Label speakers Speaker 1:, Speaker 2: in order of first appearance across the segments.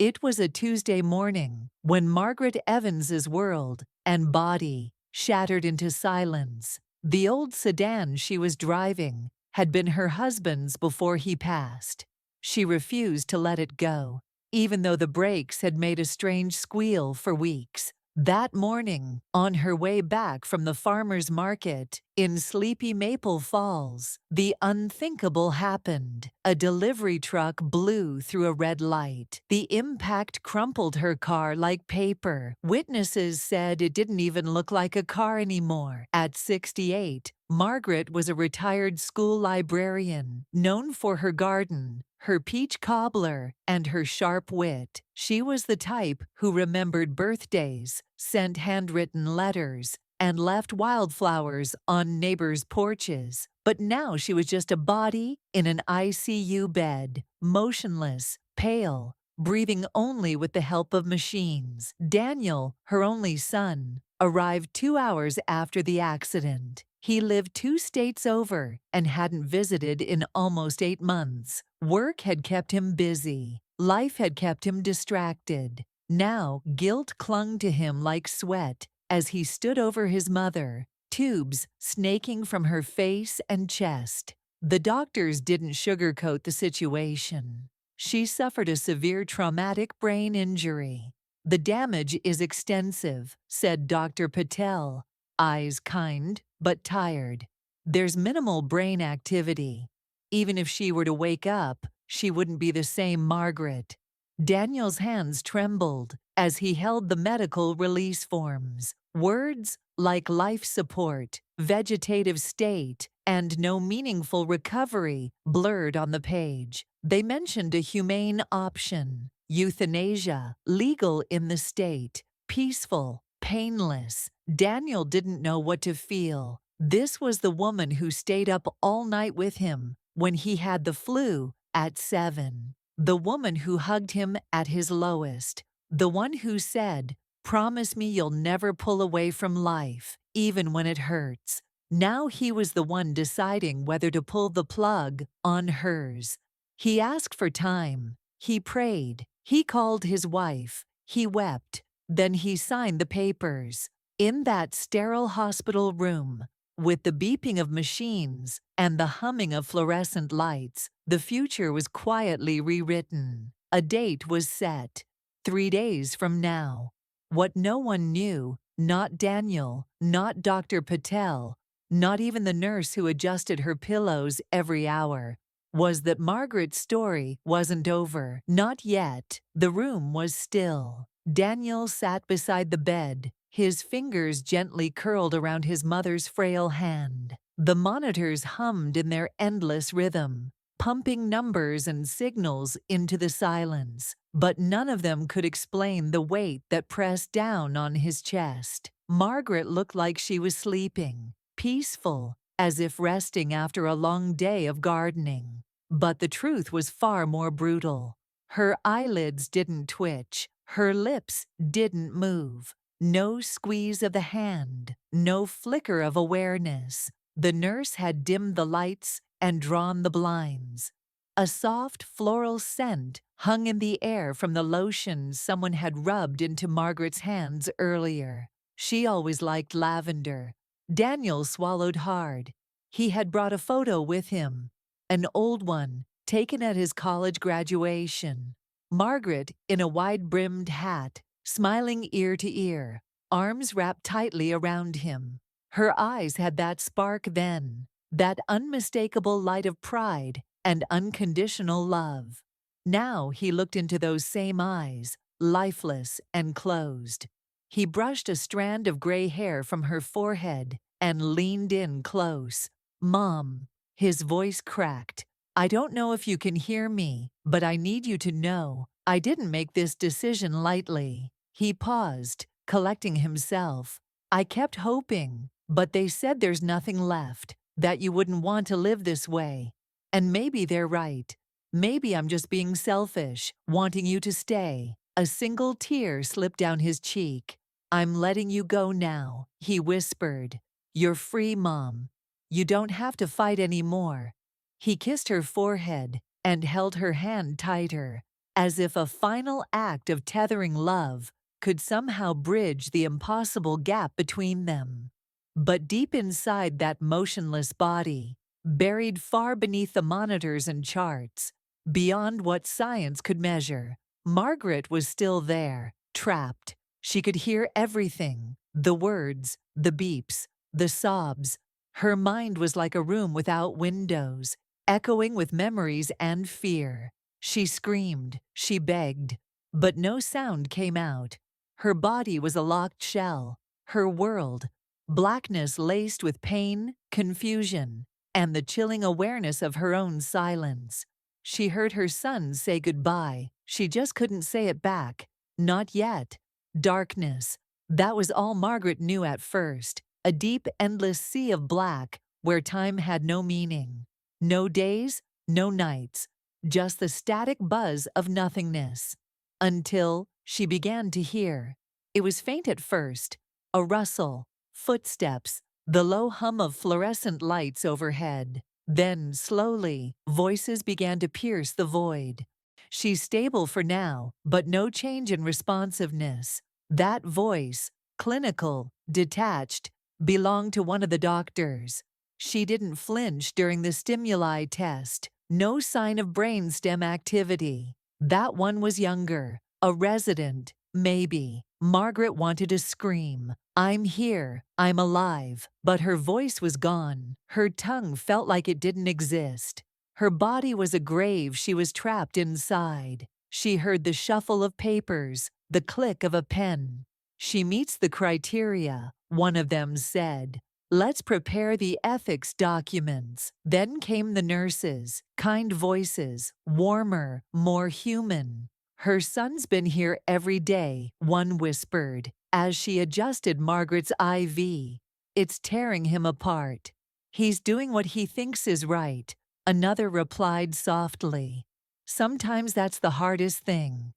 Speaker 1: It was a Tuesday morning when Margaret Evans's world and body shattered into silence. The old sedan she was driving had been her husband's before he passed. She refused to let it go, even though the brakes had made a strange squeal for weeks. That morning, on her way back from the farmer's market in sleepy Maple Falls, the unthinkable happened. A delivery truck blew through a red light. The impact crumpled her car like paper. Witnesses said it didn't even look like a car anymore. At 68, Margaret was a retired school librarian, known for her garden, her peach cobbler, and her sharp wit. She was the type who remembered birthdays, sent handwritten letters, and left wildflowers on neighbors' porches. But now she was just a body in an ICU bed, motionless, pale, breathing only with the help of machines. Daniel, her only son, arrived 2 hours after the accident. He lived 2 states over and hadn't visited in almost 8 months. Work had kept him busy. Life had kept him distracted. Now, guilt clung to him like sweat as he stood over his mother, tubes snaking from her face and chest. The doctors didn't sugarcoat the situation. She suffered a severe traumatic brain injury. The damage is extensive, said Dr. Patel, eyes kind but tired. There's minimal brain activity. Even if she were to wake up, she wouldn't be the same Margaret. Daniel's hands trembled as he held the medical release forms. Words like life support, vegetative state, and no meaningful recovery blurred on the page. They mentioned a humane option, euthanasia, legal in the state, peaceful, painless. Daniel didn't know what to feel. This was the woman who stayed up all night with him when he had the flu at 7. The woman who hugged him at his lowest. The one who said, "Promise me you'll never pull away from life, even when it hurts." Now he was the one deciding whether to pull the plug on hers. He asked for time. He prayed. He called his wife. He wept. Then he signed the papers. In that sterile hospital room, with the beeping of machines and the humming of fluorescent lights, the future was quietly rewritten. A date was set, 3 days from now. What no one knew, not Daniel, not Dr. Patel, not even the nurse who adjusted her pillows every hour, was that Margaret's story wasn't over. Not yet. The room was still. Daniel sat beside the bed, his fingers gently curled around his mother's frail hand. The monitors hummed in their endless rhythm, pumping numbers and signals into the silence, but none of them could explain the weight that pressed down on his chest. Margaret looked like she was sleeping, peaceful, as if resting after a long day of gardening. But the truth was far more brutal. Her eyelids didn't twitch, her lips didn't move. No squeeze of the hand, no flicker of awareness. The nurse had dimmed the lights and drawn the blinds. A soft floral scent hung in the air from the lotion someone had rubbed into Margaret's hands earlier. She always liked lavender. Daniel swallowed hard. He had brought a photo with him, an old one, taken at his college graduation. Margaret in a wide-brimmed hat, smiling ear to ear, arms wrapped tightly around him. Her eyes had that spark then, that unmistakable light of pride and unconditional love. Now he looked into those same eyes, lifeless and closed. He brushed a strand of gray hair from her forehead and leaned in close. "Mom," his voice cracked. "I don't know if you can hear me, but I need you to know I didn't make this decision lightly." He paused, collecting himself. "I kept hoping, but they said there's nothing left, that you wouldn't want to live this way. And maybe they're right. Maybe I'm just being selfish, wanting you to stay." A single tear slipped down his cheek. "I'm letting you go now," he whispered. "You're free, Mom. You don't have to fight anymore." He kissed her forehead and held her hand tighter. as if a final act of tethering love could somehow bridge the impossible gap between them. But deep inside that motionless body, buried far beneath the monitors and charts, beyond what science could measure, Margaret was still there, trapped. She could hear everything, the words, the beeps, the sobs. Her mind was like a room without windows, echoing with memories and fear. She screamed, she begged, but no sound came out. Her body was a locked shell, her world, blackness laced with pain, confusion, and the chilling awareness of her own silence. She heard her son say goodbye. She just couldn't say it back. Not yet. Darkness. That was all Margaret knew at first. A deep, endless sea of black where time had no meaning. No days, no nights. Just the static buzz of nothingness. Until she began to hear. It was faint at first. A rustle, footsteps, the low hum of fluorescent lights overhead. Then, slowly, voices began to pierce the void. She's stable for now, but no change in responsiveness. That voice, clinical, detached, belonged to one of the doctors. She didn't flinch during the stimuli test. No sign of brainstem activity. That one was younger, a resident, maybe. Margaret wanted to scream, "I'm here, I'm alive," but her voice was gone. Her tongue felt like it didn't exist. Her body was a grave she was trapped inside. She heard the shuffle of papers, the click of a pen. "She meets the criteria," one of them said. "Let's prepare the ethics documents." Then came the nurses, kind voices, warmer, more human. "Her son's been here every day," one whispered, as she adjusted Margaret's IV. "It's tearing him apart. He's doing what he thinks is right," another replied softly. "Sometimes that's the hardest thing."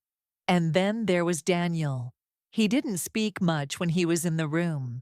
Speaker 1: And then there was Daniel. He didn't speak much when he was in the room.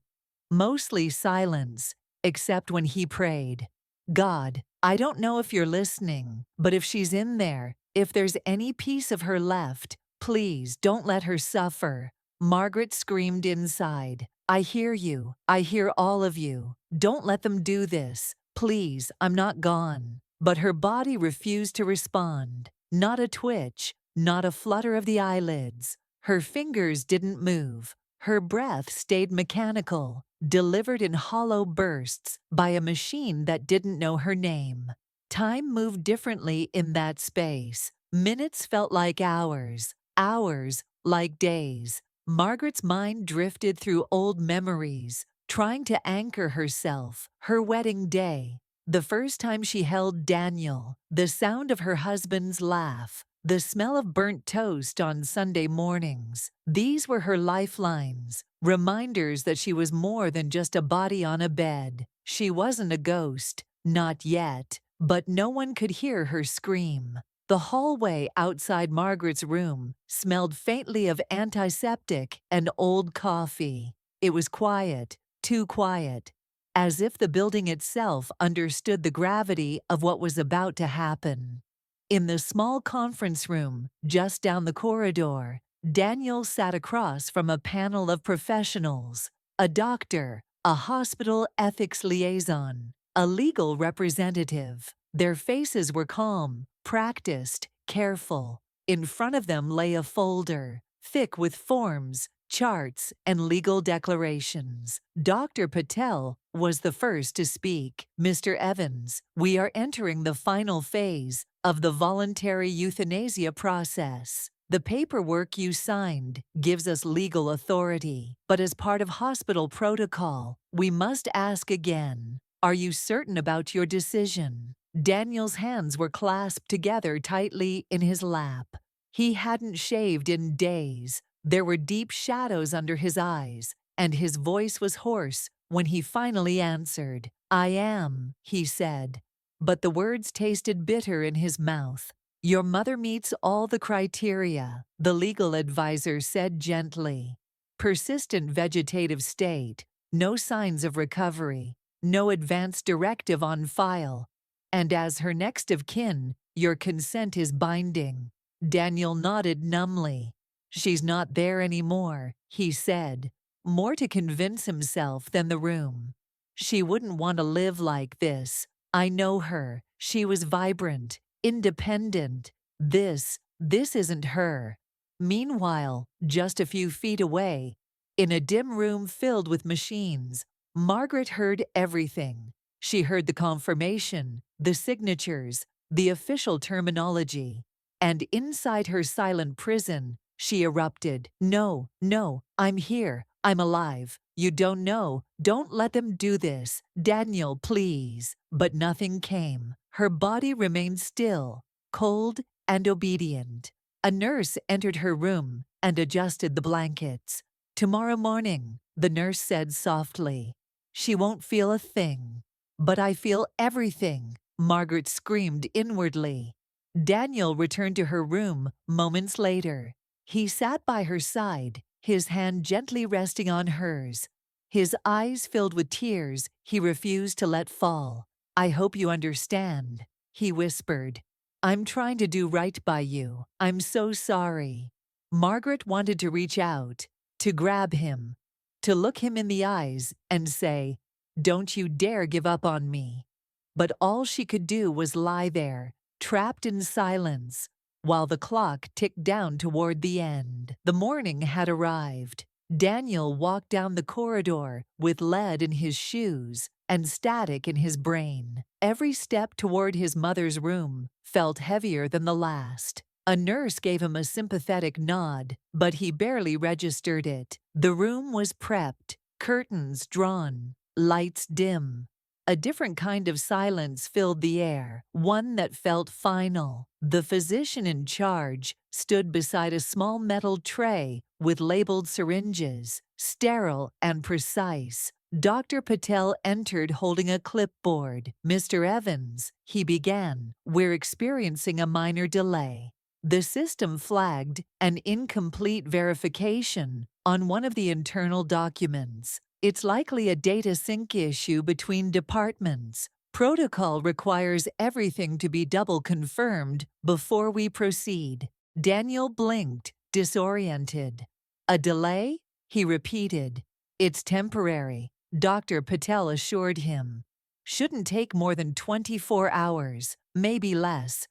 Speaker 1: Mostly silence, except when he prayed. "God, I don't know if you're listening, but if she's in there, if there's any piece of her left, please don't let her suffer." Margaret screamed inside. "I hear you. I hear all of you. Don't let them do this. Please, I'm not gone." But her body refused to respond. Not a twitch, not a flutter of the eyelids. Her fingers didn't move. Her breath stayed mechanical, delivered in hollow bursts by a machine that didn't know her name. Time moved differently in that space. Minutes felt like hours, hours like days. Margaret's mind drifted through old memories, trying to anchor herself. Her wedding day, the first time she held Daniel, the sound of her husband's laugh, the smell of burnt toast on Sunday mornings. These were her lifelines, reminders that she was more than just a body on a bed. She wasn't a ghost, not yet, but no one could hear her scream. The hallway outside Margaret's room smelled faintly of antiseptic and old coffee. It was quiet, too quiet, as if the building itself understood the gravity of what was about to happen. In the small conference room, just down the corridor, Daniel sat across from a panel of professionals, a doctor, a hospital ethics liaison, a legal representative. Their faces were calm, practiced, careful. In front of them lay a folder, thick with forms, charts, and legal declarations. Dr. Patel was the first to speak. "Mr. Evans, we are entering the final phase of the voluntary euthanasia process. The paperwork you signed gives us legal authority, but as part of hospital protocol, we must ask again, are you certain about your decision?" Daniel's hands were clasped together tightly in his lap. He hadn't shaved in days. There were deep shadows under his eyes, and his voice was hoarse when he finally answered. "I am," he said, but the words tasted bitter in his mouth. "Your mother meets all the criteria," the legal advisor said gently. "Persistent vegetative state, no signs of recovery, no advance directive on file, and as her next of kin, your consent is binding." Daniel nodded numbly. She's not there anymore, he said, more to convince himself than the room. She wouldn't want to live like this. I know her. She was vibrant, independent. This isn't her. Meanwhile, just a few feet away, in a dim room filled with machines, Margaret heard everything. She heard the confirmation, the signatures, the official terminology. And inside her silent prison, she erupted. No, no, I'm here. I'm alive. You don't know. Don't let them do this. Daniel, please. But nothing came. Her body remained still, cold and obedient. A nurse entered her room and adjusted the blankets. Tomorrow morning, the nurse said softly. She won't feel a thing. But I feel everything, Margaret screamed inwardly. Daniel returned to her room moments later. He sat by her side, his hand gently resting on hers. His eyes filled with tears he refused to let fall. I hope you understand, he whispered. I'm trying to do right by you. I'm so sorry. Margaret wanted to reach out, to grab him, to look him in the eyes and say, "Don't you dare give up on me." But all she could do was lie there, trapped in silence, while the clock ticked down toward the end. The morning had arrived. Daniel walked down the corridor with lead in his shoes and static in his brain. Every step toward his mother's room felt heavier than the last. A nurse gave him a sympathetic nod, but he barely registered it. The room was prepped, curtains drawn, lights dim. A different kind of silence filled the air, one that felt final. The physician in charge stood beside a small metal tray with labeled syringes, sterile and precise. Dr. Patel entered holding a clipboard. "Mr. Evans," he began, "we're experiencing a minor delay." The system flagged an incomplete verification on one of the internal documents. It's likely a data sync issue between departments. Protocol requires everything to be double confirmed before we proceed. Daniel blinked, disoriented. "A delay?" he repeated. "It's temporary," Dr. Patel assured him. "Shouldn't take more than 24 hours, maybe less.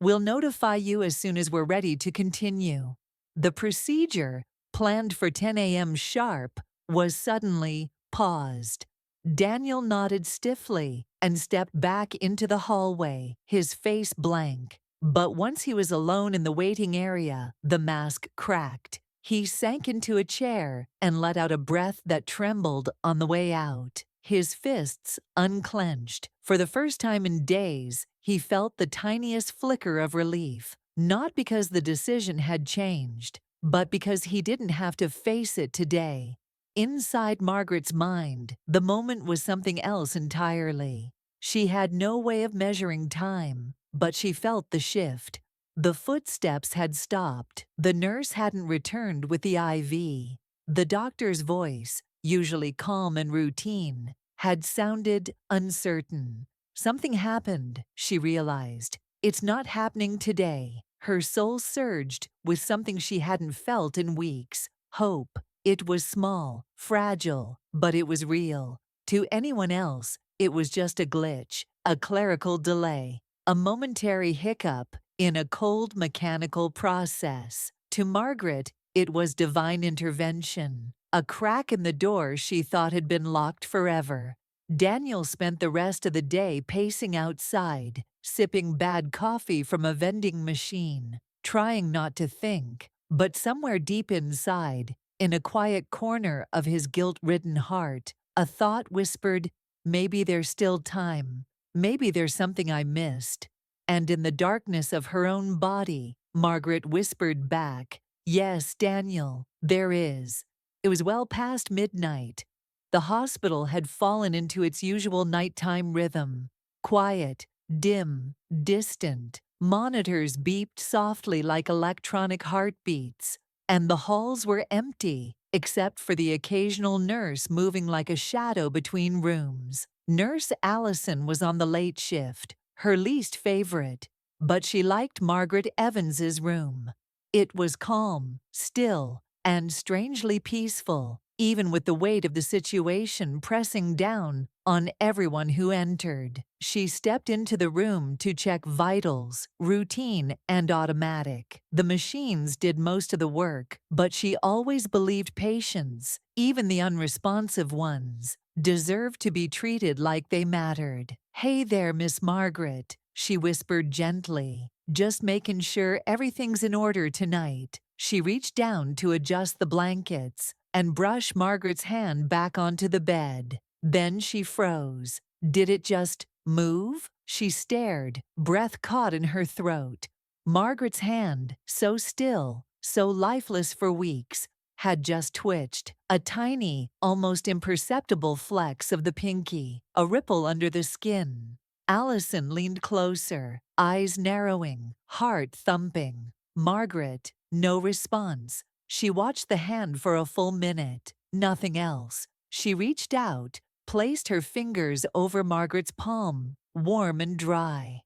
Speaker 1: We'll notify you as soon as we're ready to continue." The procedure, planned for 10 a.m. sharp, was suddenly paused. Daniel nodded stiffly and stepped back into the hallway, his face blank. But once he was alone in the waiting area, the mask cracked. He sank into a chair and let out a breath that trembled on the way out. His fists unclenched. For the first time in days, he felt the tiniest flicker of relief, not because the decision had changed, but because he didn't have to face it today. Inside Margaret's mind, the moment was something else entirely. She had no way of measuring time, but she felt the shift. The footsteps had stopped. The nurse hadn't returned with the IV. The doctor's voice, usually calm and routine, had sounded uncertain. Something happened, she realized. It's not happening today. Her soul surged with something she hadn't felt in weeks. Hope. It was small, fragile, but it was real. To anyone else, it was just a glitch, a clerical delay, a momentary hiccup in a cold mechanical process. To Margaret, it was divine intervention, a crack in the door she thought had been locked forever. Daniel spent the rest of the day pacing outside, sipping bad coffee from a vending machine, trying not to think. But somewhere deep inside, in a quiet corner of his guilt-ridden heart, a thought whispered, "Maybe there's still time. Maybe there's something I missed." And in the darkness of her own body, Margaret whispered back, "Yes, Daniel, there is." It was well past midnight. The hospital had fallen into its usual nighttime rhythm. Quiet, dim, distant. Monitors beeped softly like electronic heartbeats. And the halls were empty, except for the occasional nurse moving like a shadow between rooms. Nurse Allison was on the late shift, her least favorite. But she liked Margaret Evans's room. It was calm, still, and strangely peaceful, even with the weight of the situation pressing down on everyone who entered. She stepped into the room to check vitals, routine and automatic. The machines did most of the work, but she always believed patients, even the unresponsive ones, deserved to be treated like they mattered. "Hey there, Miss Margaret," she whispered gently. "Just making sure everything's in order tonight." She reached down to adjust the blankets and brush Margaret's hand back onto the bed. Then she froze. Did it just move? She stared, breath caught in her throat. Margaret's hand, so still, so lifeless for weeks, had just twitched. A tiny, almost imperceptible flex of the pinky, a ripple under the skin. Allison leaned closer, eyes narrowing, heart thumping. Margaret, no response. She watched the hand for a full minute, nothing else. She reached out, placed her fingers over Margaret's palm, warm and dry.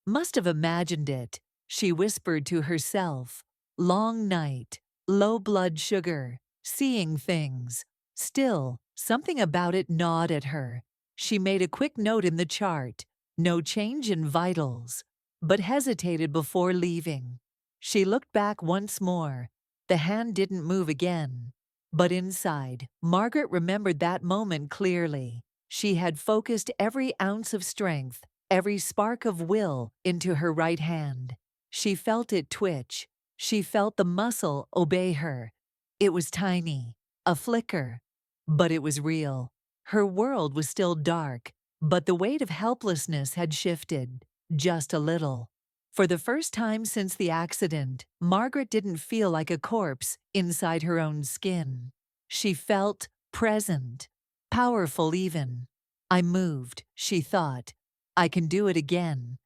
Speaker 1: "Must have imagined it," she whispered to herself. "Long night, low blood sugar, seeing things." Still, something about it gnawed at her. She made a quick note in the chart. No change in vitals, but hesitated before leaving. She looked back once more. The hand didn't move again. But inside, Margaret remembered that moment clearly. She had focused every ounce of strength, every spark of will into her right hand. She felt it twitch. She felt the muscle obey her. It was tiny, a flicker, but it was real. Her world was still dark, but the weight of helplessness had shifted, just a little. For the first time since the accident, Margaret didn't feel like a corpse inside her own skin. She felt present, powerful even. "I moved," she thought. "I can do it again."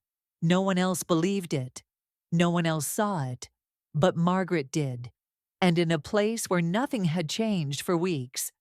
Speaker 1: No one else believed it. No one else saw it. But Margaret did. And in a place where nothing had changed for weeks,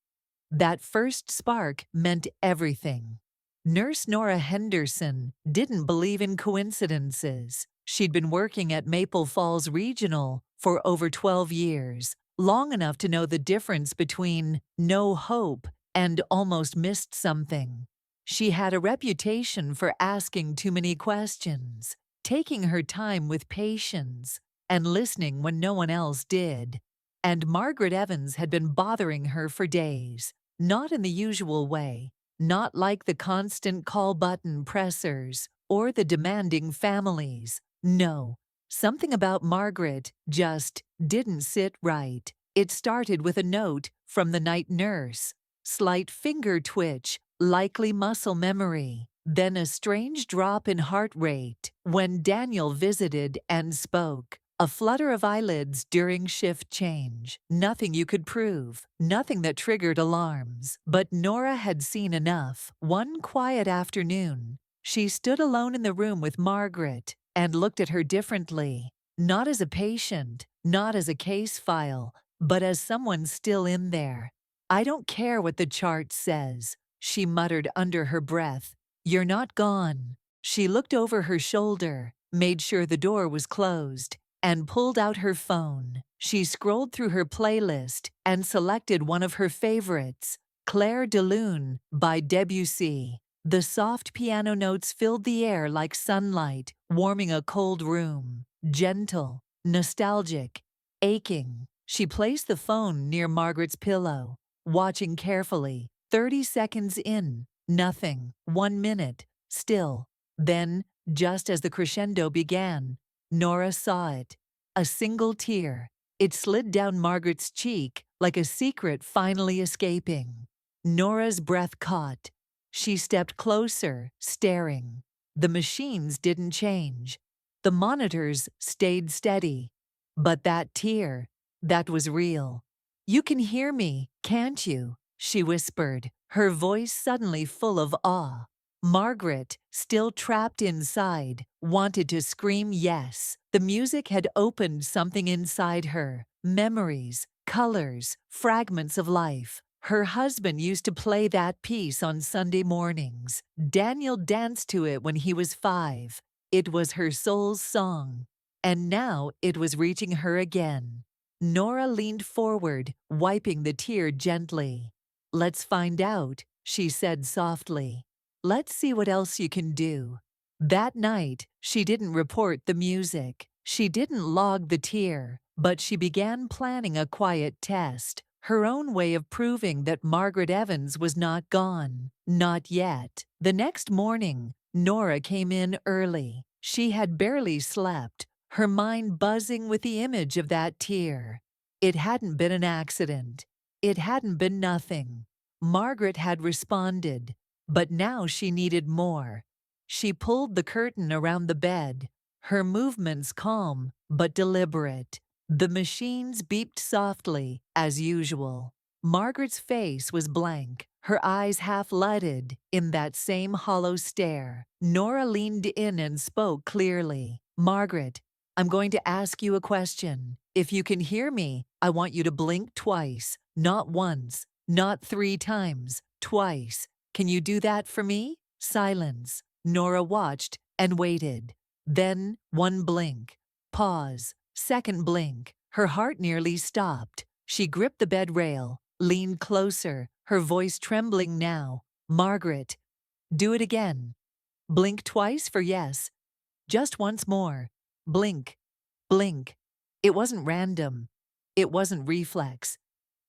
Speaker 1: that first spark meant everything. Nurse Nora Henderson didn't believe in coincidences. She'd been working at Maple Falls Regional for over 12 years, long enough to know the difference between no hope and almost missed something. She had a reputation for asking too many questions, taking her time with patience, and listening when no one else did. And Margaret Evans had been bothering her for days, not in the usual way. Not like the constant call button pressers or the demanding families. No, something about Margaret just didn't sit right. It started with a note from the night nurse. Slight finger twitch, likely muscle memory. Then a strange drop in heart rate when Daniel visited and spoke. A flutter of eyelids during shift change. Nothing you could prove. Nothing that triggered alarms. But Nora had seen enough. One quiet afternoon, she stood alone in the room with Margaret and looked at her differently. Not as a patient, not as a case file, but as someone still in there. "I don't care what the chart says," she muttered under her breath. "You're not gone." She looked over her shoulder, made sure the door was closed, and pulled out her phone. She scrolled through her playlist and selected one of her favorites, Claire de Lune by Debussy. The soft piano notes filled the air like sunlight, warming a cold room. Gentle, nostalgic, aching. She placed the phone near Margaret's pillow, watching carefully. 30 seconds in, nothing. 1 minute, still. Then, just as the crescendo began, Nora saw it. A single tear. It slid down Margaret's cheek like a secret finally escaping. Nora's breath caught. She stepped closer, staring. The machines didn't change. The monitors stayed steady. But that tear, that was real. "You can hear me, can't you?" she whispered, her voice suddenly full of awe. Margaret, still trapped inside, wanted to scream yes. The music had opened something inside her. Memories, colors, fragments of life. Her husband used to play that piece on Sunday mornings. Daniel danced to it when he was 5. It was her soul's song. And now it was reaching her again. Nora leaned forward, wiping the tear gently. "Let's find out," she said softly. "Let's see what else you can do." That night, she didn't report the music. She didn't log the tear, but she began planning a quiet test, her own way of proving that Margaret Evans was not gone. Not yet. The next morning, Nora came in early. She had barely slept, her mind buzzing with the image of that tear. It hadn't been an accident. It hadn't been nothing. Margaret had responded, but now she needed more. She pulled the curtain around the bed, her movements calm but deliberate. The machines beeped softly, as usual. Margaret's face was blank, her eyes half-lighted in that same hollow stare. Nora leaned in and spoke clearly. "Margaret, I'm going to ask you a question. If you can hear me, I want you to blink twice. Not once, not 3 times, twice. Can you do that for me?" Silence. Nora watched and waited. Then, one blink. Pause. Second blink. Her heart nearly stopped. She gripped the bed rail, leaned closer, her voice trembling now. "Margaret, do it again. Blink twice for yes. Just once more. Blink. Blink." It wasn't random. It wasn't reflex.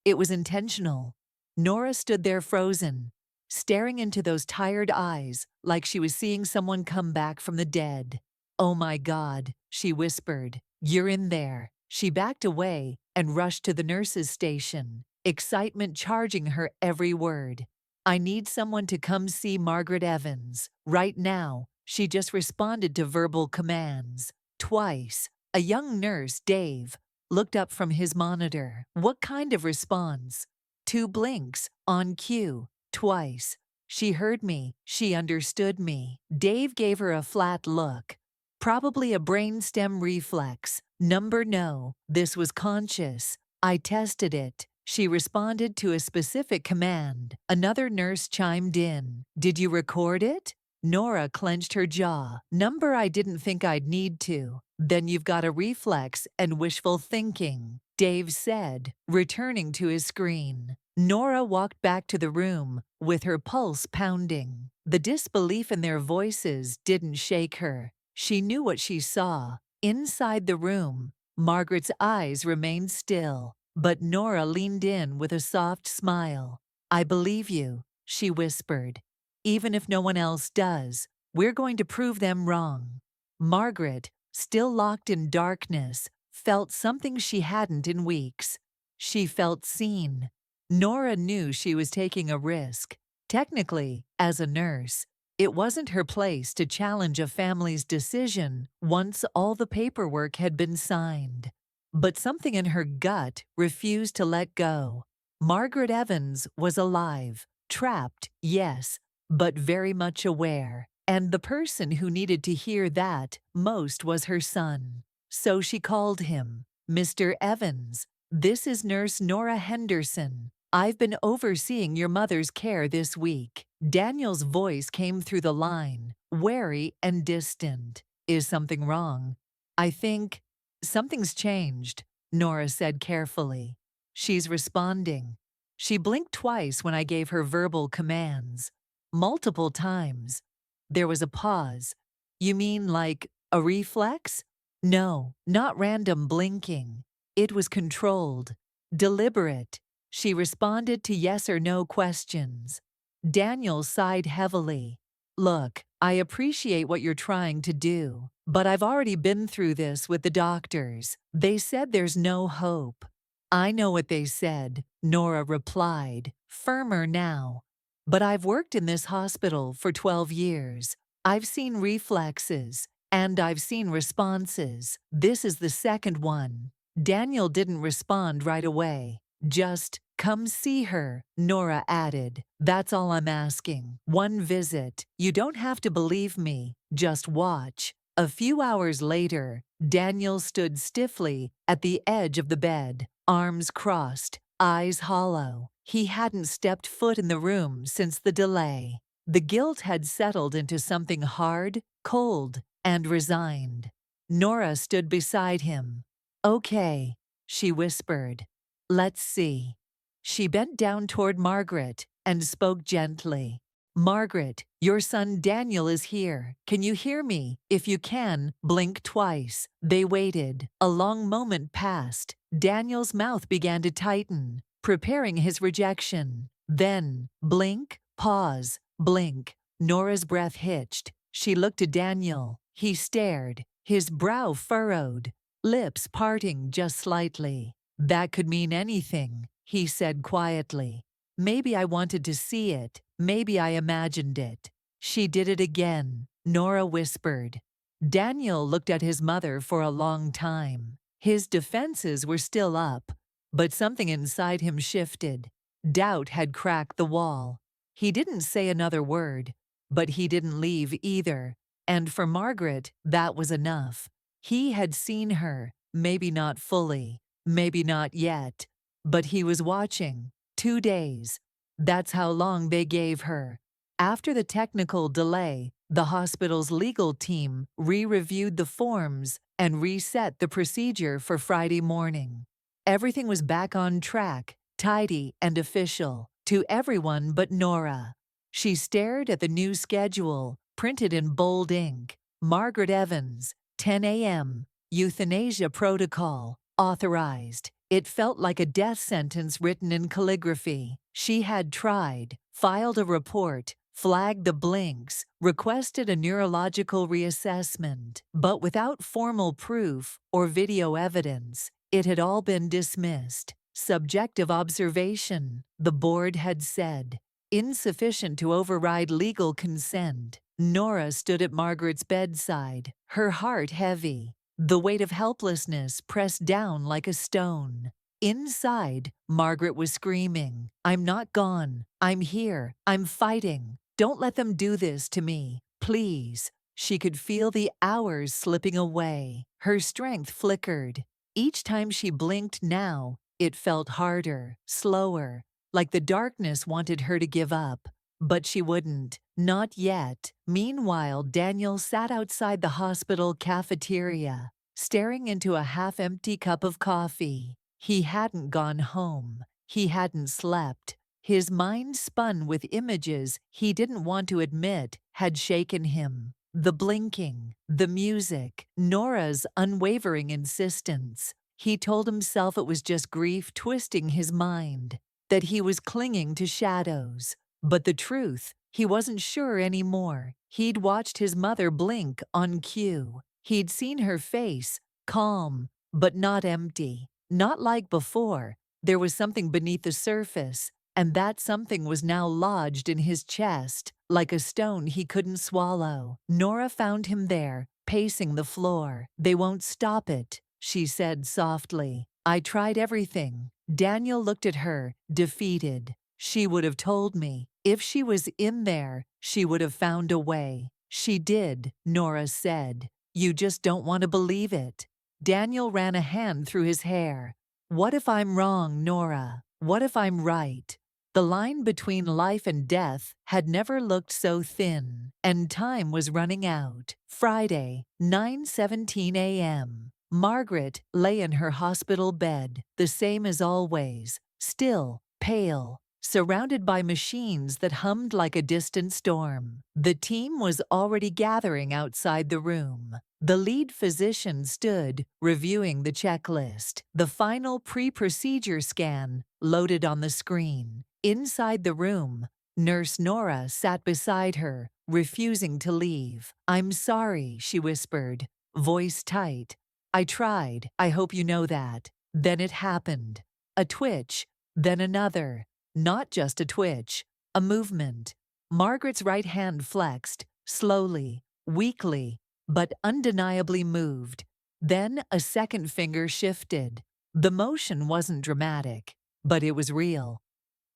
Speaker 1: It was intentional. Nora stood there frozen, staring into those tired eyes like she was seeing someone come back from the dead. "Oh my God," she whispered. "You're in there." She backed away and rushed to the nurse's station, excitement charging her every word. "I need someone to come see Margaret Evans. Right now." She just responded to verbal commands. Twice. A young nurse, Dave, looked up from his monitor. What kind of response? 2 blinks, on cue. Twice. She heard me. She understood me. Dave gave her a flat look. Probably a brainstem reflex. Number no. This was conscious. "I tested it." She responded to a specific command. Another nurse chimed in. "Did you record it?" Nora clenched her jaw. "Number I didn't think I'd need to." "Then you've got a reflex and wishful thinking," Dave said, returning to his screen. Nora walked back to the room, with her pulse pounding. The disbelief in their voices didn't shake her. She knew what she saw. Inside the room, Margaret's eyes remained still, but Nora leaned in with a soft smile. "I believe you," she whispered. "Even if no one else does, we're going to prove them wrong." Margaret, still locked in darkness, felt something she hadn't in weeks. She felt seen. Nora knew she was taking a risk. Technically, as a nurse, it wasn't her place to challenge a family's decision once all the paperwork had been signed. But something in her gut refused to let go. Margaret Evans was alive, trapped, yes, but very much aware. And the person who needed to hear that most was her son. So she called him. "Mr. Evans, this is Nurse Nora Henderson. I've been overseeing your mother's care this week." Daniel's voice came through the line, wary and distant. "Is something wrong?" "I think something's changed," Nora said carefully. "She's responding." She blinked twice when I gave her verbal commands. Multiple times. There was a pause. "You mean like a reflex?" "No, not random blinking. It was controlled, deliberate." She responded to yes or no questions. Daniel sighed heavily. "Look, I appreciate what you're trying to do, but I've already been through this with the doctors. They said there's no hope." "I know what they said," Nora replied, firmer now. "But I've worked in this hospital for 12 years. I've seen reflexes, and I've seen responses. This is the second one." Daniel didn't respond right away. "Just come see her," Nora added. "That's all I'm asking. One visit. You don't have to believe me. Just watch." A few hours later, Daniel stood stiffly at the edge of the bed, arms crossed, eyes hollow. He hadn't stepped foot in the room since the delay. The guilt had settled into something hard, cold, and resigned. Nora stood beside him. "Okay," she whispered. "Let's see." She bent down toward Margaret and spoke gently. "Margaret, your son Daniel is here. Can you hear me? If you can, blink twice." They waited. A long moment passed. Daniel's mouth began to tighten, preparing his rejection. Then, blink, pause, blink. Nora's breath hitched. She looked to Daniel. He stared, his brow furrowed, lips parting just slightly. "That could mean anything," he said quietly. "Maybe I wanted to see it. Maybe I imagined it." "She did it again," Nora whispered. Daniel looked at his mother for a long time. His defenses were still up, but something inside him shifted. Doubt had cracked the wall. He didn't say another word, but he didn't leave either. And for Margaret, that was enough. He had seen her, maybe not fully, maybe not yet, but he was watching. 2 days. That's how long they gave her. After the technical delay, the hospital's legal team re-reviewed the forms and reset the procedure for Friday morning. Everything was back on track, tidy and official, to everyone but Nora. She stared at the new schedule, printed in bold ink. Margaret Evans, 10 a.m., Euthanasia protocol, authorized. It felt like a death sentence written in calligraphy. She had tried, filed a report, flagged the blinks, requested a neurological reassessment, but without formal proof or video evidence, it had all been dismissed. Subjective observation, the board had said. Insufficient to override legal consent. Nora stood at Margaret's bedside, her heart heavy, the weight of helplessness pressed down like a stone. Inside, Margaret was screaming, "I'm not gone. I'm here. I'm fighting. Don't let them do this to me. Please." She could feel the hours slipping away. Her strength flickered. Each time she blinked now, it felt harder, slower, like the darkness wanted her to give up. But she wouldn't. Not yet. Meanwhile, Daniel sat outside the hospital cafeteria, staring into a half-empty cup of coffee. He hadn't gone home. He hadn't slept. His mind, spun with images he didn't want to admit, had shaken him. The blinking, the music, Nora's unwavering insistence. He told himself it was just grief twisting his mind, that he was clinging to shadows. But the truth, he wasn't sure anymore. He'd watched his mother blink on cue. He'd seen her face, calm, but not empty. Not like before. There was something beneath the surface, and that something was now lodged in his chest, like a stone he couldn't swallow. Nora found him there, pacing the floor. "They won't stop it," she said softly. "I tried everything." Daniel looked at her, defeated. "She would have told me. If she was in there, she would have found a way." "She did," Nora said. "You just don't want to believe it." Daniel ran a hand through his hair. "What if I'm wrong, Nora? What if I'm right?" The line between life and death had never looked so thin, and time was running out. Friday, 9:17 a.m. Margaret lay in her hospital bed, the same as always, still, pale, surrounded by machines that hummed like a distant storm. The team was already gathering outside the room. The lead physician stood, reviewing the checklist. The final pre-procedure scan loaded on the screen. Inside the room, Nurse Nora sat beside her, refusing to leave. "I'm sorry," she whispered, voice tight. "I tried. I hope you know that." Then it happened. A twitch, then another. Not just a twitch, a movement. Margaret's right hand flexed, slowly, weakly, but undeniably moved. Then a second finger shifted. The motion wasn't dramatic, but it was real.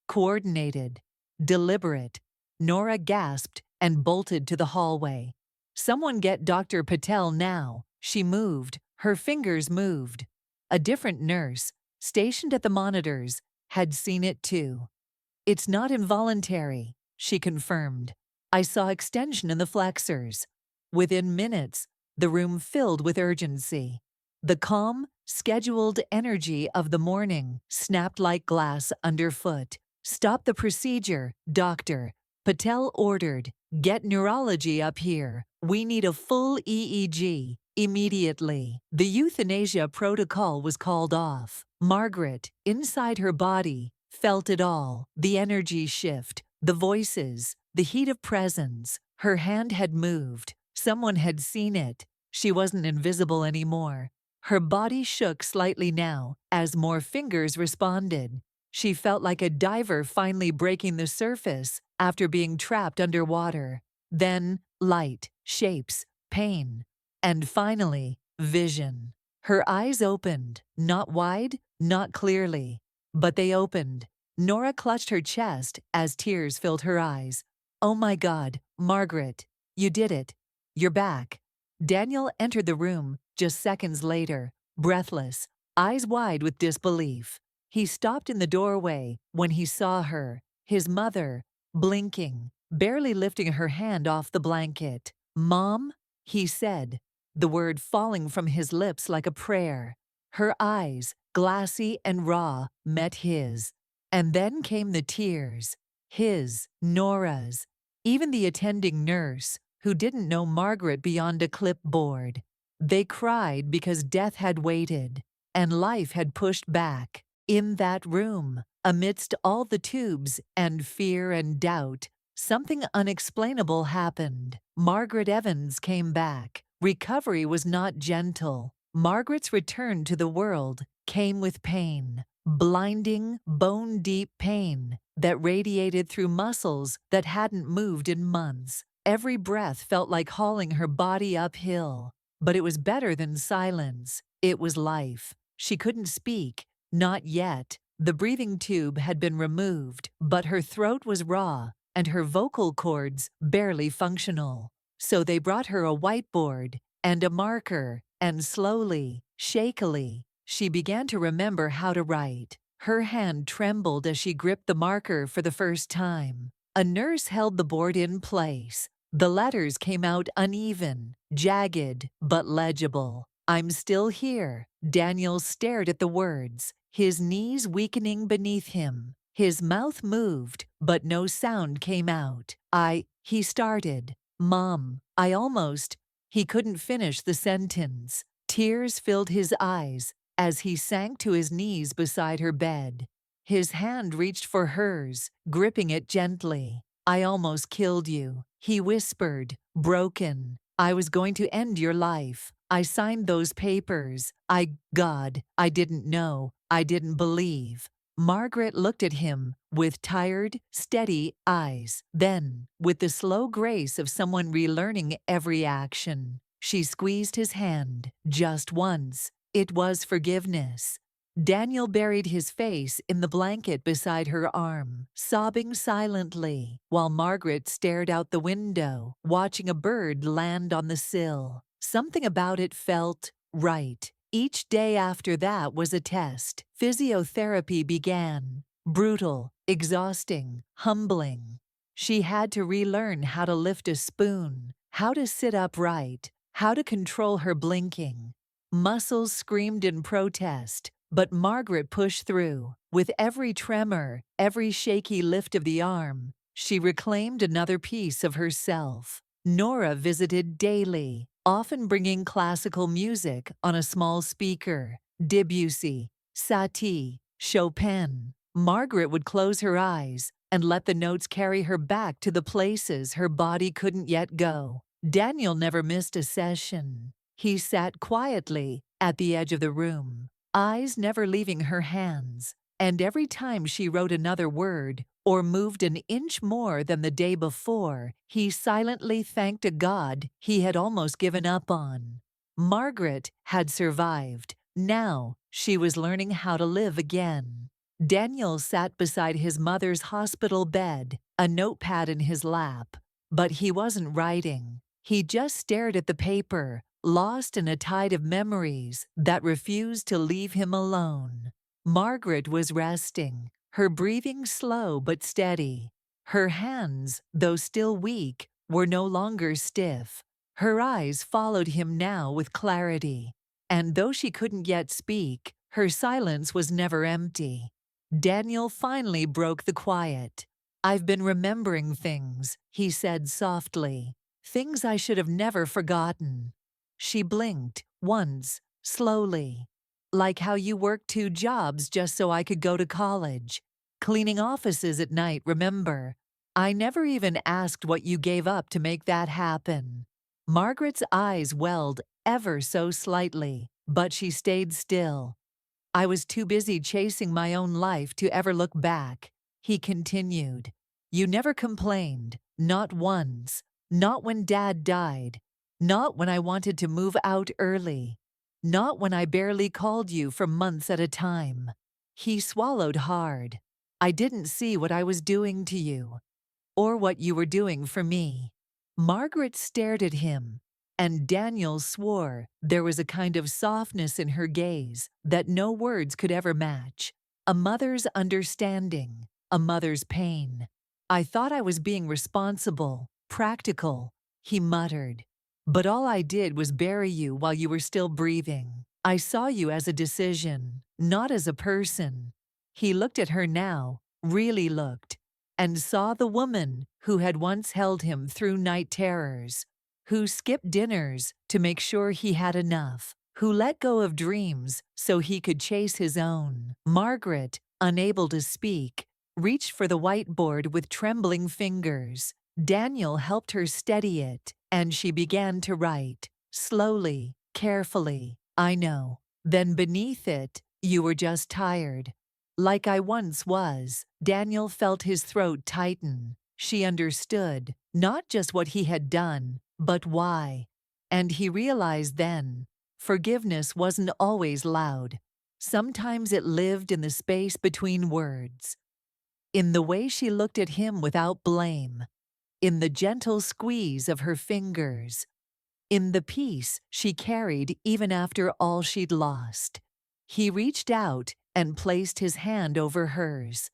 Speaker 1: Coordinated, deliberate. Nora gasped and bolted to the hallway. "Someone get Dr. Patel now." She moved, her fingers moved. A different nurse, stationed at the monitors, had seen it too. "It's not involuntary," she confirmed. "I saw extension in the flexors." Within minutes, the room filled with urgency. The calm, scheduled energy of the morning snapped like glass underfoot. "Stop the procedure, doctor," Patel ordered. "Get neurology up here. We need a full EEG. Immediately." The euthanasia protocol was called off. Margaret, inside her body, felt it all: the energy shift, the voices, the heat of presence. Her hand had moved. Someone had seen it. She wasn't invisible anymore. Her body shook slightly now as more fingers responded. She felt like a diver finally breaking the surface after being trapped underwater. Then, light, shapes, pain, and finally, vision. Her eyes opened, not wide, not clearly, but they opened. Nora clutched her chest as tears filled her eyes. "Oh my God, Margaret, you did it. You're back." Daniel entered the room just seconds later, breathless, eyes wide with disbelief. He stopped in the doorway when he saw her, his mother, blinking, barely lifting her hand off the blanket. "Mom?" he said, the word falling from his lips like a prayer. Her eyes, glassy and raw, met his. And then came the tears. His, Nora's, even the attending nurse, who didn't know Margaret beyond a clipboard. They cried because death had waited, and life had pushed back. In that room, amidst all the tubes and fear and doubt, something unexplainable happened. Margaret Evans came back. Recovery was not gentle. Margaret's return to the world came with pain. Blinding, bone-deep pain that radiated through muscles that hadn't moved in months. Every breath felt like hauling her body uphill. But it was better than silence. It was life. She couldn't speak. Not yet. The breathing tube had been removed, but her throat was raw and her vocal cords barely functional. So they brought her a whiteboard and a marker, and slowly, shakily, she began to remember how to write. Her hand trembled as she gripped the marker for the first time. A nurse held the board in place. The letters came out uneven, jagged, but legible. "I'm still here." Daniel stared at the words, his knees weakening beneath him. His mouth moved, but no sound came out. He started. "Mom, I almost..." He couldn't finish the sentence. Tears filled his eyes as he sank to his knees beside her bed. His hand reached for hers, gripping it gently. "I almost killed you," he whispered, broken. "I was going to end your life. I signed those papers. God, I didn't know. I didn't believe." Margaret looked at him with tired, steady eyes. Then, with the slow grace of someone relearning every action, she squeezed his hand just once. It was forgiveness. Daniel buried his face in the blanket beside her arm, sobbing silently, while Margaret stared out the window, watching a bird land on the sill. Something about it felt right. Each day after that was a test. Physiotherapy began. Brutal, exhausting, humbling. She had to relearn how to lift a spoon, how to sit upright, how to control her blinking. Muscles screamed in protest, but Margaret pushed through. With every tremor, every shaky lift of the arm, she reclaimed another piece of herself. Nora visited daily, often bringing classical music on a small speaker. Debussy, Satie, Chopin. Margaret would close her eyes and let the notes carry her back to the places her body couldn't yet go. Daniel never missed a session. He sat quietly at the edge of the room, eyes never leaving her hands, and every time she wrote another word or moved an inch more than the day before, he silently thanked a God he had almost given up on. Margaret had survived. Now she was learning how to live again. Daniel sat beside his mother's hospital bed, a notepad in his lap. But he wasn't writing. He just stared at the paper, lost in a tide of memories that refused to leave him alone. Margaret was resting, her breathing slow but steady. Her hands, though still weak, were no longer stiff. Her eyes followed him now with clarity, and though she couldn't yet speak, her silence was never empty. Daniel finally broke the quiet. "I've been remembering things," he said softly. "Things I should have never forgotten." She blinked, once, slowly. "Like how you worked 2 jobs just so I could go to college. Cleaning offices at night, remember? I never even asked what you gave up to make that happen." Margaret's eyes welled ever so slightly, but she stayed still. "I was too busy chasing my own life to ever look back," he continued. "You never complained, not once, not when Dad died, not when I wanted to move out early, not when I barely called you for months at a time." He swallowed hard. "I didn't see what I was doing to you, or what you were doing for me." Margaret stared at him, and Daniel swore there was a kind of softness in her gaze that no words could ever match. A mother's understanding, a mother's pain. "I thought I was being responsible, practical," he muttered. "But all I did was bury you while you were still breathing. I saw you as a decision, not as a person." He looked at her now, really looked, and saw the woman who had once held him through night terrors, who skipped dinners to make sure he had enough, who let go of dreams so he could chase his own. Margaret, unable to speak, reached for the whiteboard with trembling fingers. Daniel helped her steady it, and she began to write, slowly, carefully. "I know." Then beneath it, "You were just tired." Like I once was. Daniel felt his throat tighten. She understood, not just what he had done, but why. And he realized then, forgiveness wasn't always loud. Sometimes it lived in the space between words. In the way she looked at him without blame. In the gentle squeeze of her fingers. In the peace she carried even after all she'd lost. He reached out and placed his hand over hers.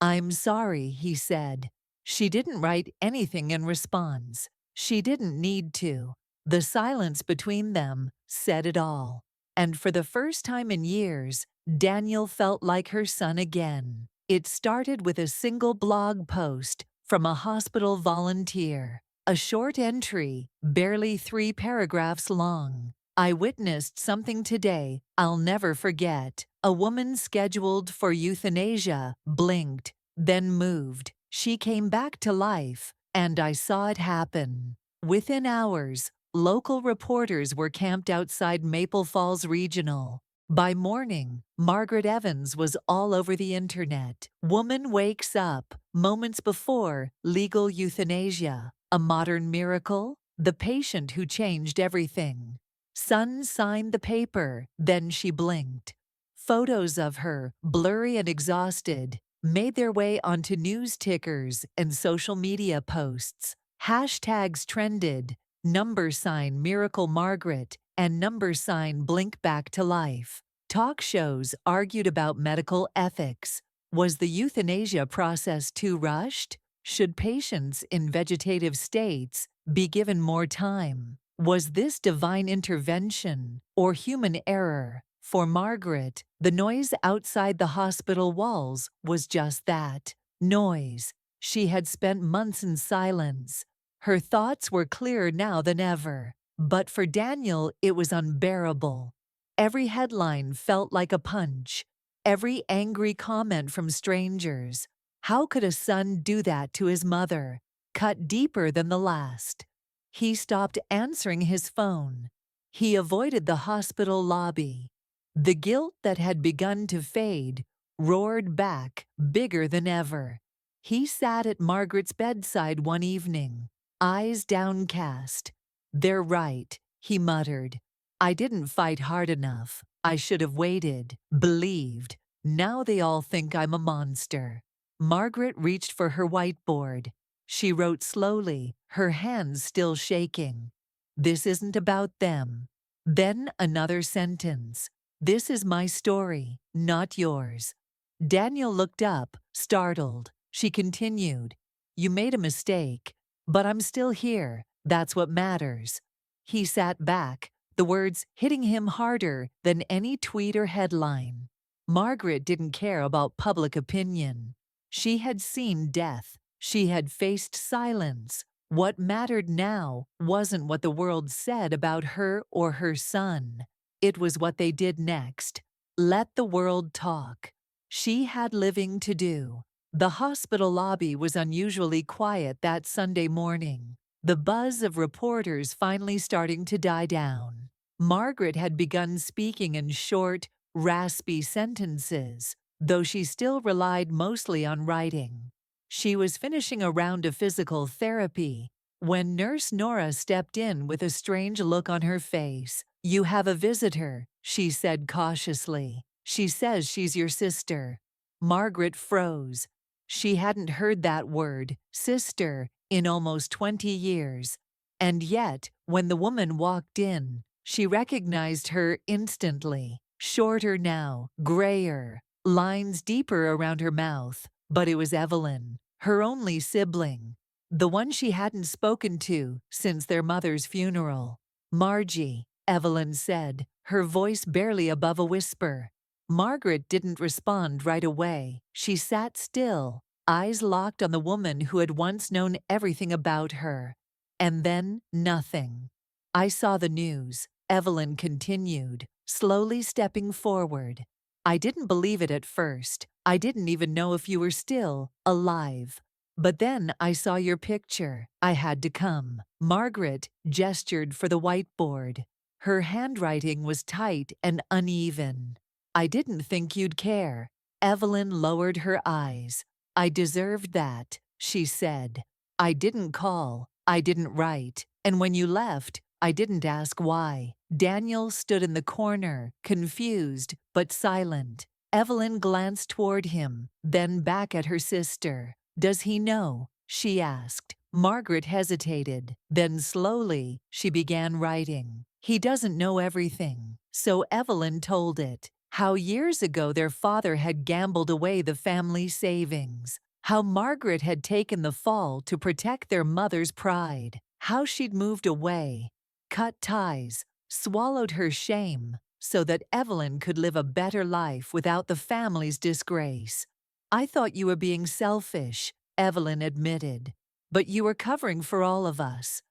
Speaker 1: "I'm sorry," he said. She didn't write anything in response. She didn't need to. The silence between them said it all. And for the first time in years, Daniel felt like her son again. It started with a single blog post from a hospital volunteer. A short entry, barely 3 paragraphs long. "I witnessed something today I'll never forget. A woman scheduled for euthanasia blinked, then moved. She came back to life, and I saw it happen." Within hours, local reporters were camped outside Maple Falls Regional. By morning, Margaret Evans was all over the internet. "Woman wakes up, moments before legal euthanasia. A modern miracle? The patient who changed everything." Son signed the paper, then she blinked. Photos of her, blurry and exhausted, made their way onto news tickers and social media posts. Hashtags trended, #sign Miracle Margaret and #sign Blink Back to Life. Talk shows argued about medical ethics. Was the euthanasia process too rushed? Should patients in vegetative states be given more time? Was this divine intervention or human error? For Margaret, the noise outside the hospital walls was just that, noise. She had spent months in silence. Her thoughts were clearer now than ever. But for Daniel, it was unbearable. Every headline felt like a punch. Every angry comment from strangers. How could a son do that to his mother? Cut deeper than the last. He stopped answering his phone. He avoided the hospital lobby. The guilt that had begun to fade roared back, bigger than ever. He sat at Margaret's bedside one evening, eyes downcast. "They're right," he muttered. "I didn't fight hard enough. I should have waited, believed. Now they all think I'm a monster." Margaret reached for her whiteboard. She wrote slowly, her hands still shaking. "This isn't about them." Then another sentence. "This is my story, not yours." Daniel looked up, startled. She continued, "You made a mistake, but I'm still here. That's what matters." He sat back, the words hitting him harder than any tweet or headline. Margaret didn't care about public opinion. She had seen death. She had faced silence. What mattered now wasn't what the world said about her or her son. It was what they did next. Let the world talk. She had living to do. The hospital lobby was unusually quiet that Sunday morning, the buzz of reporters finally starting to die down. Margaret had begun speaking in short, raspy sentences, though she still relied mostly on writing. She was finishing a round of physical therapy when Nurse Nora stepped in with a strange look on her face. "You have a visitor," she said cautiously. "She says she's your sister." Margaret froze. She hadn't heard that word, sister, in almost 20 years. And yet, when the woman walked in, she recognized her instantly. Shorter now, grayer, lines deeper around her mouth. But it was Evelyn, her only sibling, the one she hadn't spoken to since their mother's funeral. "Margie," Evelyn said, her voice barely above a whisper. Margaret didn't respond right away. She sat still, eyes locked on the woman who had once known everything about her. And then, nothing. "I saw the news," Evelyn continued, slowly stepping forward. "I didn't believe it at first. I didn't even know if you were still alive. But then I saw your picture. I had to come." Margaret gestured for the whiteboard. Her handwriting was tight and uneven. "I didn't think you'd care." Evelyn lowered her eyes. "I deserved that," she said. "I didn't call. I didn't write. And when you left, I didn't ask why." Daniel stood in the corner, confused but silent. Evelyn glanced toward him, then back at her sister. "Does he know?" she asked. Margaret hesitated. Then slowly, she began writing. "He doesn't know everything." So Evelyn told it. How years ago their father had gambled away the family savings. How Margaret had taken the fall to protect their mother's pride. How she'd moved away, cut ties, swallowed her shame, so that Evelyn could live a better life without the family's disgrace. "I thought you were being selfish," Evelyn admitted. "But you were covering for all of us."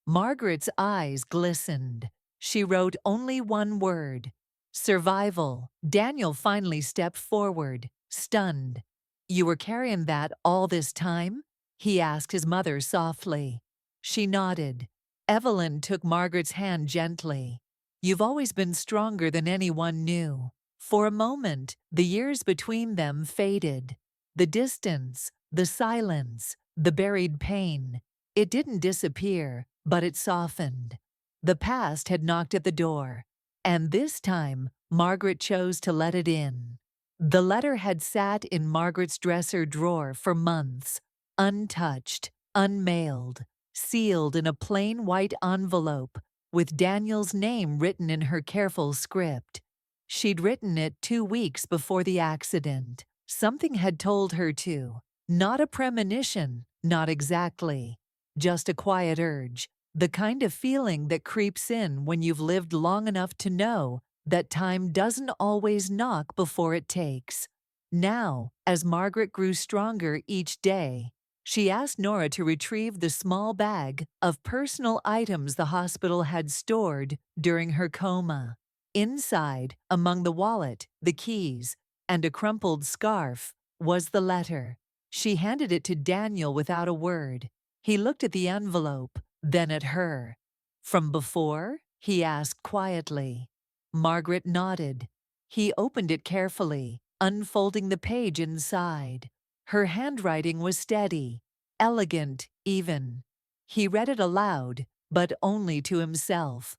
Speaker 1: Margaret's eyes glistened. She wrote only one word: survival. Daniel finally stepped forward, stunned. "You were carrying that all this time?" he asked his mother softly. She nodded. Evelyn took Margaret's hand gently. "You've always been stronger than anyone knew." For a moment, the years between them faded. The distance, the silence, the buried pain. It didn't disappear, but it softened. The past had knocked at the door, and this time, Margaret chose to let it in. The letter had sat in Margaret's dresser drawer for months, untouched, unmailed, sealed in a plain white envelope with Daniel's name written in her careful script. She'd written it 2 weeks before the accident. Something had told her to. Not a premonition, not exactly. Just a quiet urge. The kind of feeling that creeps in when you've lived long enough to know that time doesn't always knock before it takes. Now, as Margaret grew stronger each day, she asked Nora to retrieve the small bag of personal items the hospital had stored during her coma. Inside, among the wallet, the keys, and a crumpled scarf, was the letter. She handed it to Daniel without a word. He looked at the envelope, then at her. "From before?" he asked quietly. Margaret nodded. He opened it carefully, unfolding the page inside. Her handwriting was steady, elegant, even. He read it aloud, but only to himself.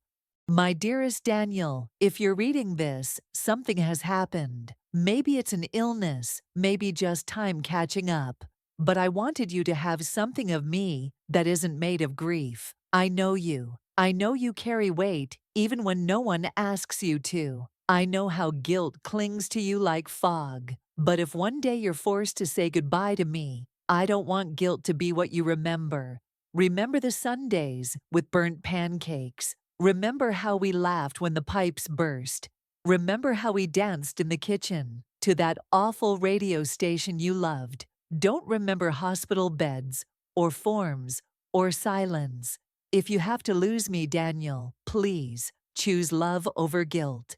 Speaker 1: "My dearest Daniel, if you're reading this, something has happened. Maybe it's an illness, maybe just time catching up. But I wanted you to have something of me that isn't made of grief. I know you. I know you carry weight even when no one asks you to. I know how guilt clings to you like fog. But if one day you're forced to say goodbye to me, I don't want guilt to be what you remember. Remember the Sundays with burnt pancakes, Remember how we laughed when the pipes burst. Remember how we danced in the kitchen to that awful radio station you loved. Don't remember hospital beds or forms or silence. If you have to lose me, Daniel, please choose love over guilt.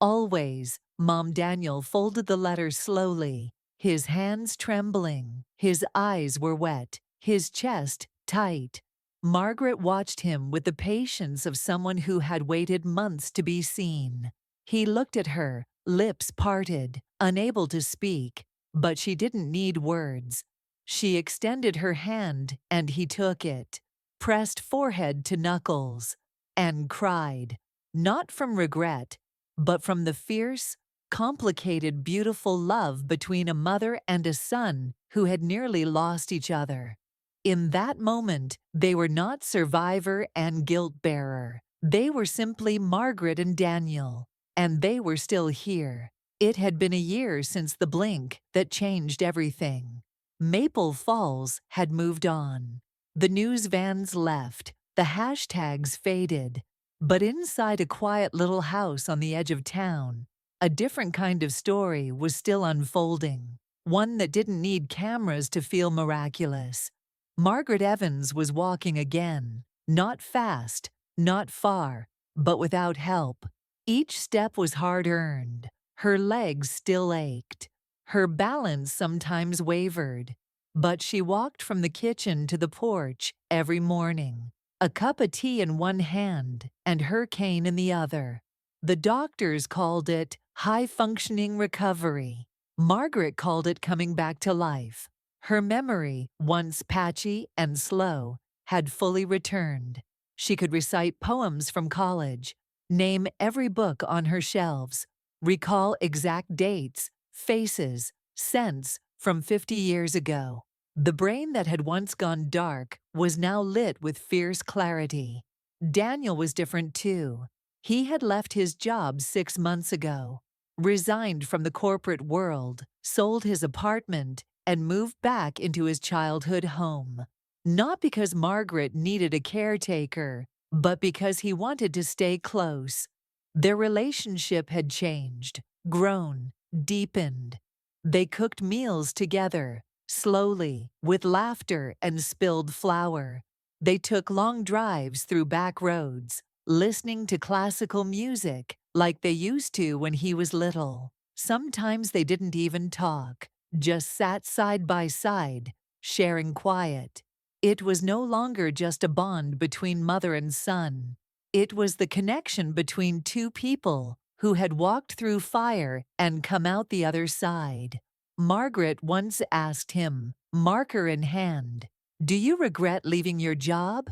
Speaker 1: Always, Mom. Daniel folded the letter slowly, his hands trembling, his eyes were wet, his chest tight. Margaret watched him with the patience of someone who had waited months to be seen. He looked at her, lips parted, unable to speak, but she didn't need words. She extended her hand and he took it, pressed forehead to knuckles, and cried, not from regret, but from the fierce, complicated, beautiful love between a mother and a son who had nearly lost each other. In that moment, they were not survivor and guilt-bearer. They were simply Margaret and Daniel, and they were still here. It had been a year since the blink that changed everything. Maple Falls had moved on. The news vans left, the hashtags faded, but inside a quiet little house on the edge of town, a different kind of story was still unfolding, one that didn't need cameras to feel miraculous. Margaret Evans was walking again, not fast, not far, but without help. Each step was hard-earned. Her legs still ached. Her balance sometimes wavered. But she walked from the kitchen to the porch every morning, a cup of tea in one hand and her cane in the other. The doctors called it high-functioning recovery. Margaret called it coming back to life. Her memory, once patchy and slow, had fully returned. She could recite poems from college, name every book on her shelves, recall exact dates, faces, scents from 50 years ago. The brain that had once gone dark was now lit with fierce clarity. Daniel was different too. He had left his job 6 months ago, resigned from the corporate world, sold his apartment, and moved back into his childhood home. Not because Margaret needed a caretaker, but because he wanted to stay close. Their relationship had changed, grown, deepened. They cooked meals together, slowly, with laughter and spilled flour. They took long drives through back roads, listening to classical music like they used to when he was little. Sometimes they didn't even talk, just sat side by side, sharing quiet. It was no longer just a bond between mother and son. It was the connection between two people who had walked through fire and come out the other side. Margaret once asked him, marker in hand, "Do you regret leaving your job?"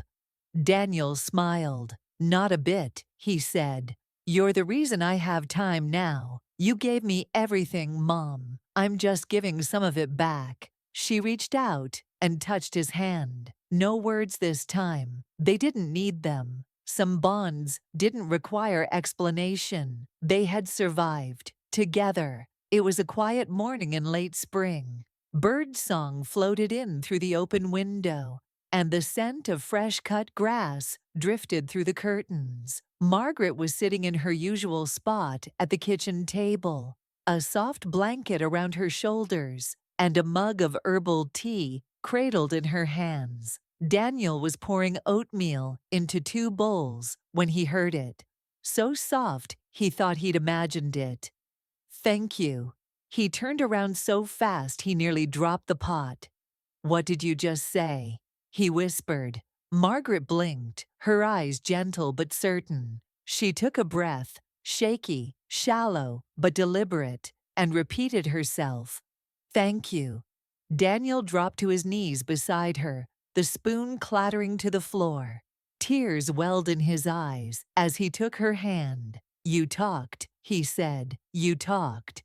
Speaker 1: Daniel smiled. "Not a bit," he said. "You're the reason I have time now. You gave me everything, Mom. I'm just giving some of it back." She reached out and touched his hand. No words this time. They didn't need them. Some bonds didn't require explanation. They had survived. Together. It was a quiet morning in late spring. Birdsong floated in through the open window, and the scent of fresh-cut grass drifted through the curtains. Margaret was sitting in her usual spot at the kitchen table, a soft blanket around her shoulders, and a mug of herbal tea cradled in her hands. Daniel was pouring oatmeal into 2 bowls when he heard it. So soft, he thought he'd imagined it. "Thank you." He turned around so fast he nearly dropped the pot. "What did you just say?" he whispered. Margaret blinked, her eyes gentle but certain. She took a breath, shaky, shallow, but deliberate, and repeated herself, "Thank you." Daniel dropped to his knees beside her, the spoon clattering to the floor. Tears welled in his eyes as he took her hand. "You talked," he said. "You talked."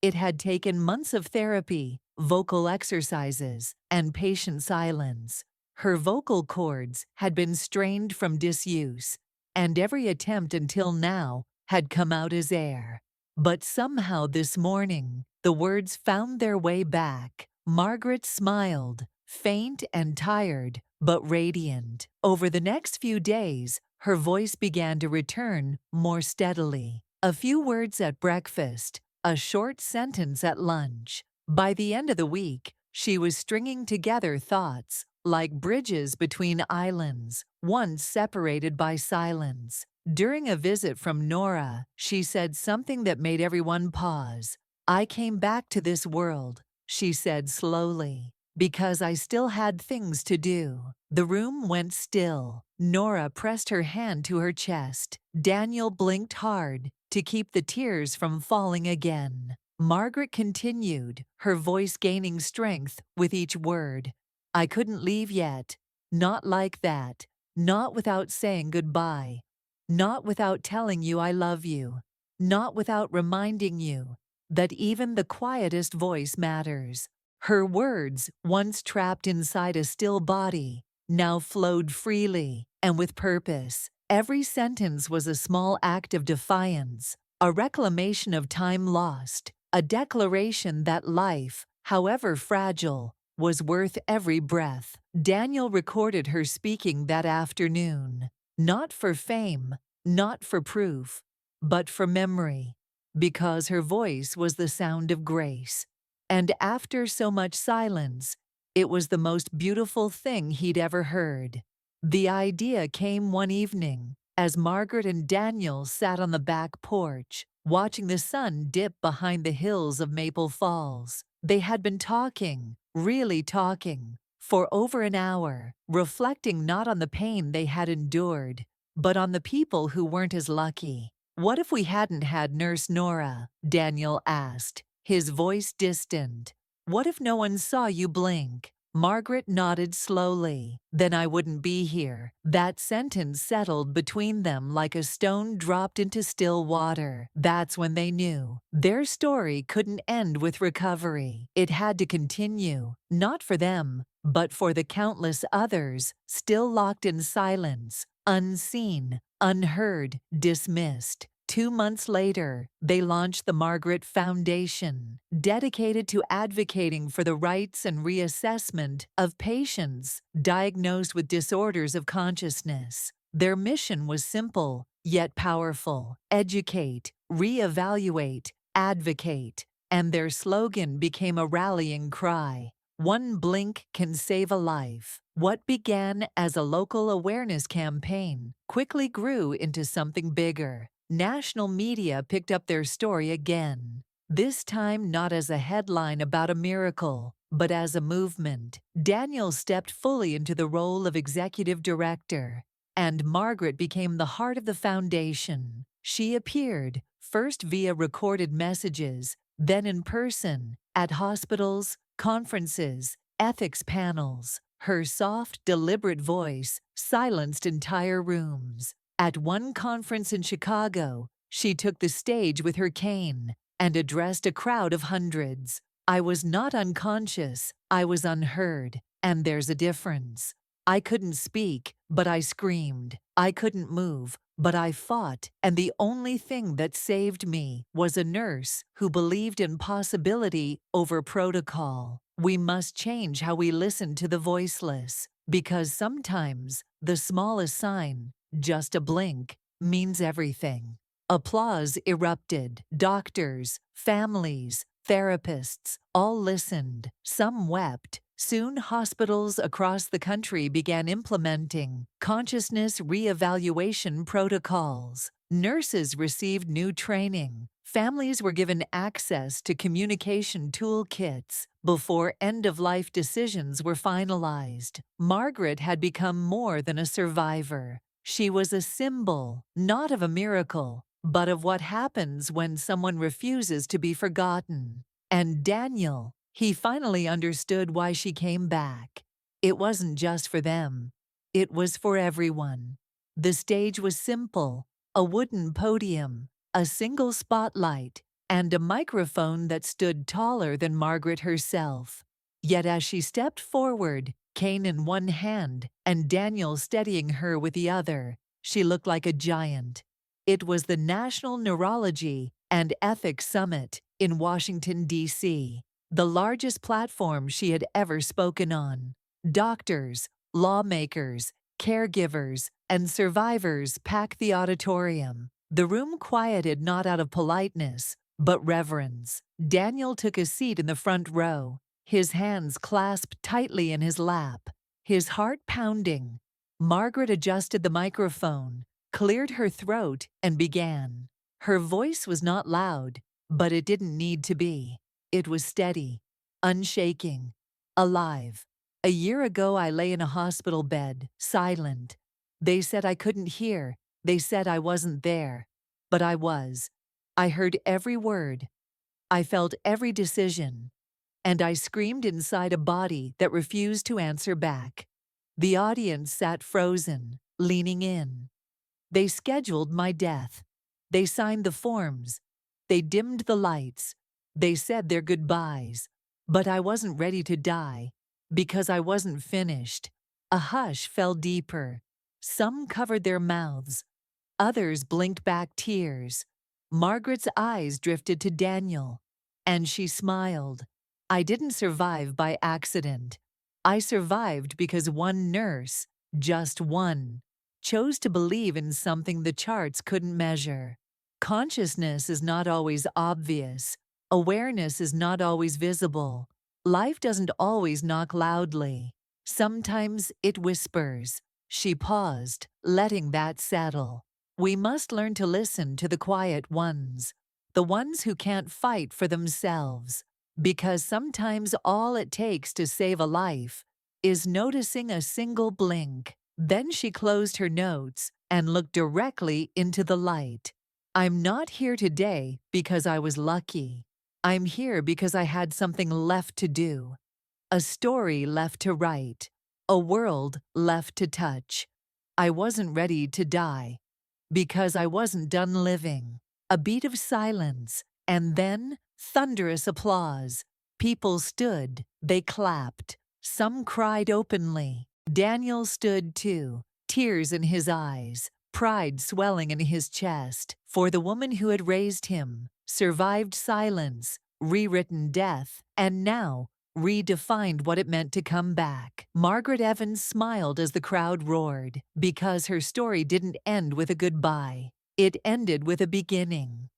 Speaker 1: It had taken months of therapy, vocal exercises, and patient silence. Her vocal cords had been strained from disuse, and every attempt until now had come out as air. But somehow this morning, the words found their way back. Margaret smiled, faint and tired, but radiant. Over the next few days, her voice began to return more steadily. A few words at breakfast, a short sentence at lunch. By the end of the week, she was stringing together thoughts like bridges between islands, once separated by silence. During a visit from Nora, she said something that made everyone pause. "I came back to this world," she said slowly, "because I still had things to do." The room went still. Nora pressed her hand to her chest. Daniel blinked hard to keep the tears from falling again. Margaret continued, her voice gaining strength with each word. "I couldn't leave yet. Not like that. Not without saying goodbye. Not without telling you I love you. Not without reminding you that even the quietest voice matters." Her words, once trapped inside a still body, now flowed freely and with purpose. Every sentence was a small act of defiance, a reclamation of time lost, a declaration that life, however fragile, was worth every breath. Daniel recorded her speaking that afternoon, not for fame, not for proof, but for memory, because her voice was the sound of grace. And after so much silence, it was the most beautiful thing he'd ever heard. The idea came one evening, as Margaret and Daniel sat on the back porch, watching the sun dip behind the hills of Maple Falls. They had been talking, really talking, for over an hour, reflecting not on the pain they had endured, but on the people who weren't as lucky. "What if we hadn't had Nurse Nora?" Daniel asked, his voice distant. "What if no one saw you blink?" Margaret nodded slowly. "Then I wouldn't be here." That sentence settled between them like a stone dropped into still water. That's when they knew. Their story couldn't end with recovery. It had to continue, not for them, but for the countless others still locked in silence, unseen, unheard, dismissed. 2 months later, they launched the Margaret Foundation, dedicated to advocating for the rights and reassessment of patients diagnosed with disorders of consciousness. Their mission was simple, yet powerful: educate, reevaluate, advocate. And their slogan became a rallying cry: "One blink can save a life." What began as a local awareness campaign quickly grew into something bigger. National media picked up their story again, this time not as a headline about a miracle, but as a movement. Daniel stepped fully into the role of executive director, and Margaret became the heart of the foundation. She appeared, first via recorded messages, then in person, at hospitals, conferences, ethics panels. Her soft, deliberate voice silenced entire rooms. At one conference in Chicago, she took the stage with her cane and addressed a crowd of hundreds. "I was not unconscious, I was unheard, and there's a difference. I couldn't speak, but I screamed. I couldn't move, but I fought, and the only thing that saved me was a nurse who believed in possibility over protocol." We must change how we listen to the voiceless, because sometimes the smallest sign, just a blink, means everything. Applause erupted. Doctors, families, therapists, all listened. Some wept. Soon hospitals across the country began implementing consciousness reevaluation protocols. Nurses received new training. Families were given access to communication toolkits before end-of-life decisions were finalized. Margaret had become more than a survivor. She was a symbol, not of a miracle, but of what happens when someone refuses to be forgotten. And Daniel, he finally understood why she came back. It wasn't just for them. It was for everyone. The stage was simple: a wooden podium, a single spotlight, and a microphone that stood taller than Margaret herself. Yet as she stepped forward, cane in one hand and Daniel steadying her with the other, she looked like a giant. It was the National Neurology and Ethics Summit in Washington, D.C., the largest platform she had ever spoken on. Doctors, lawmakers, Caregivers and survivors packed the auditorium. The room quieted not out of politeness, but reverence. Daniel took a seat in the front row, his hands clasped tightly in his lap, his heart pounding. Margaret adjusted the microphone, cleared her throat, and began. Her voice was not loud, but it didn't need to be. It was steady, unshaking, alive. A year ago, I lay in a hospital bed, silent. They said I couldn't hear. They said I wasn't there. But I was. I heard every word. I felt every decision. And I screamed inside a body that refused to answer back. The audience sat frozen, leaning in. They scheduled my death. They signed the forms. They dimmed the lights. They said their goodbyes. But I wasn't ready to die, because I wasn't finished. A hush fell deeper. Some covered their mouths. Others blinked back tears. Margaret's eyes drifted to Daniel, and she smiled. I didn't survive by accident. I survived because one nurse, just one, chose to believe in something the charts couldn't measure. Consciousness is not always obvious. Awareness is not always visible. Life doesn't always knock loudly. Sometimes it whispers. She paused, letting that settle. We must learn to listen to the quiet ones, the ones who can't fight for themselves, because sometimes all it takes to save a life is noticing a single blink. Then she closed her notes and looked directly into the light. I'm not here today because I was lucky. I'm here because I had something left to do, a story left to write, a world left to touch. I wasn't ready to die because I wasn't done living. A beat of silence, and then thunderous applause. People stood, they clapped. Some cried openly. Daniel stood too, tears in his eyes, pride swelling in his chest, for the woman who had raised him, survived silence, rewritten death, and now redefined what it meant to come back. Margaret Evans smiled as the crowd roared, because her story didn't end with a goodbye. It ended with a beginning.